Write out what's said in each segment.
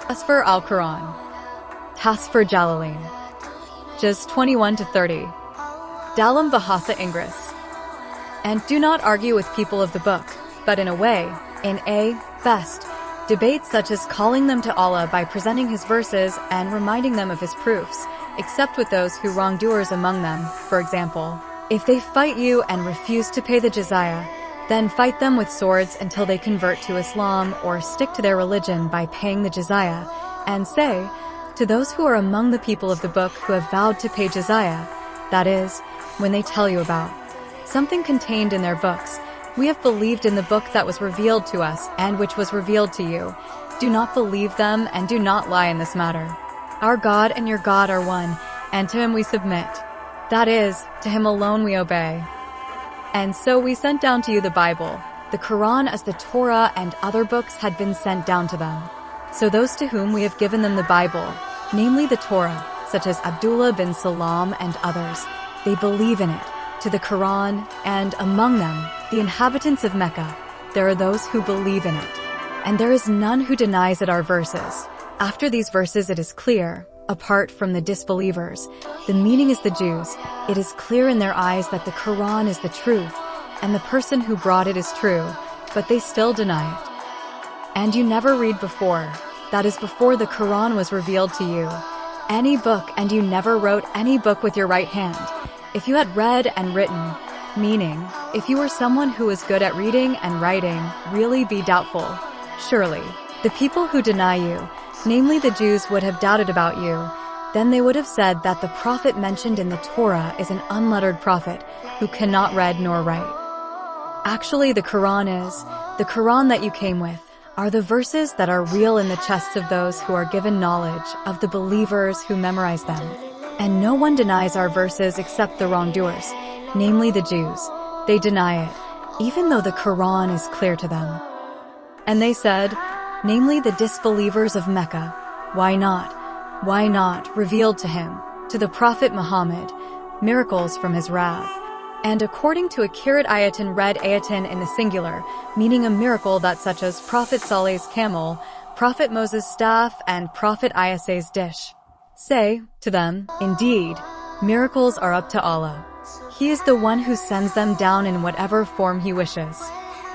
Tasfir al-Quran. Tasfir Jalalain. Juz 21 to 30. Dalam Bahasa Inggris. And do not argue with people of the book, but in a best, debate such as calling them to Allah by presenting his verses and reminding them of his proofs, except with those who wrongdoers among them. For example, if they fight you and refuse to pay the jizya, then fight them with swords until they convert to Islam or stick to their religion by paying the jizya, and say, to those who are among the people of the book who have vowed to pay jizya, that is, when they tell you about something contained in their books, we have believed in the book that was revealed to us and which was revealed to you. Do not believe them and do not lie in this matter. Our God and your God are one, and to him we submit. That is, to him alone we obey. And so we sent down to you the Bible, the Quran as the Torah and other books had been sent down to them. So those to whom we have given them the Bible, namely the Torah, such as Abdullah bin Salam and others, they believe in it, to the Quran, and among them, the inhabitants of Mecca, there are those who believe in it. And there is none who denies it our verses. After these verses it is clear, apart from the disbelievers, the meaning is the Jews, it is clear in their eyes that the Quran is the truth, and the person who brought it is true, but they still deny it. And you never read before, that is before the Quran was revealed to you, any book, and you never wrote any book with your right hand. If you had read and written, meaning, if you were someone who was good at reading and writing, really be doubtful. Surely, the people who deny you, namely the Jews, would have doubted about you. Then they would have said that the prophet mentioned in the Torah is an unlettered prophet who cannot read nor write. Actually, the Quran that you came with, are the verses that are real in the chests of those who are given knowledge, of the believers who memorize them. And no one denies our verses except the wrongdoers, namely the Jews. They deny it, even though the Quran is clear to them. And they said, namely the disbelievers of Mecca, why not, revealed to him, to the Prophet Muhammad, miracles from his wrath. And according to a Kirat Ayatin read Ayatin in the singular, meaning a miracle that such as Prophet Saleh's camel, Prophet Moses' staff, and Prophet Isaac's dish. Say to them, indeed, miracles are up to Allah. He is the one who sends them down in whatever form he wishes.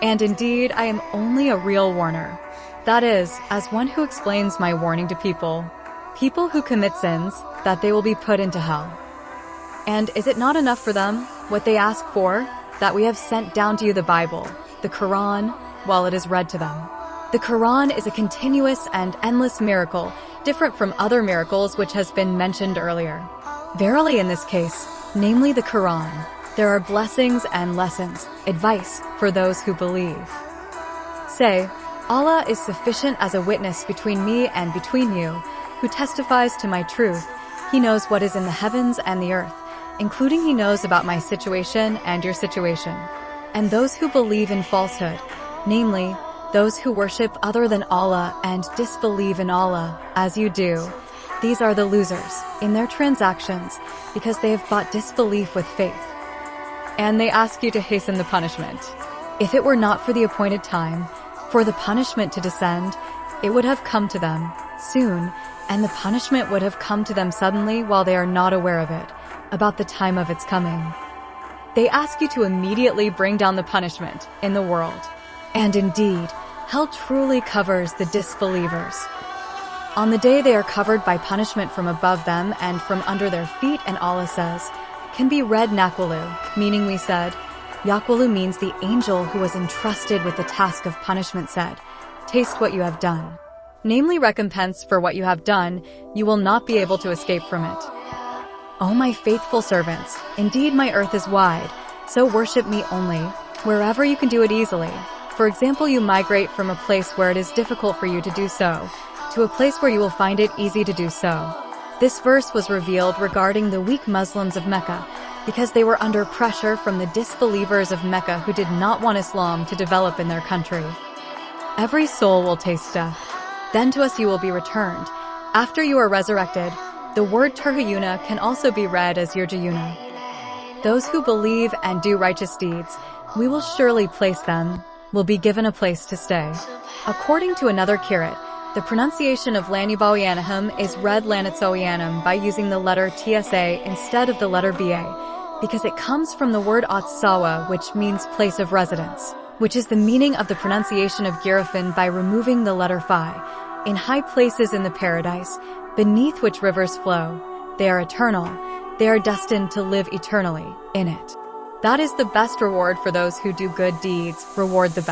And indeed, I am only a real warner. That is, as one who explains my warning to people who commit sins, that they will be put into hell. And is it not enough for them, what they ask for, that we have sent down to you the Bible, the Quran, while it is read to them? The Quran is a continuous and endless miracle, different from other miracles which has been mentioned earlier. Verily in this case, namely the Quran, there are blessings and lessons, advice for those who believe. Say, Allah is sufficient as a witness between me and between you, who testifies to my truth. He knows what is in the heavens and the earth, including he knows about my situation and your situation. And those who believe in falsehood, namely, those who worship other than Allah and disbelieve in Allah, as you do, these are the losers in their transactions because they have bought disbelief with faith. And they ask you to hasten the punishment. If it were not for the appointed time, for the punishment to descend, it would have come to them soon, and the punishment would have come to them suddenly while they are not aware of it, about the time of its coming. They ask you to immediately bring down the punishment in the world. And indeed, hell truly covers the disbelievers. On the day they are covered by punishment from above them and from under their feet, and Allah says, can be read Nakwalu, meaning we said. Yakwalu means the angel who was entrusted with the task of punishment said, taste what you have done. Namely recompense for what you have done, you will not be able to escape from it. O my faithful servants, indeed my earth is wide, so worship me only, wherever you can do it easily. For example, you migrate from a place where it is difficult for you to do so, to a place where you will find it easy to do so. This verse was revealed regarding the weak Muslims of Mecca, because they were under pressure from the disbelievers of Mecca who did not want Islam to develop in their country. Every soul will taste death. Then to us you will be returned. After you are resurrected, the word Turhayuna can also be read as Yurjayuna. Those who believe and do righteous deeds, we will surely place them, will be given a place to stay. According to another Kirat, The pronunciation of Lanubawianahum is read Lanitsowianum by using the letter TSA instead of the letter BA, because it comes from the word Otsawa, which means place of residence, which is the meaning of the pronunciation of Girafin by removing the letter Phi. In high places in the paradise, beneath which rivers flow, they are eternal. They are destined to live eternally in it. That is the best reward for those who do good deeds, reward the best.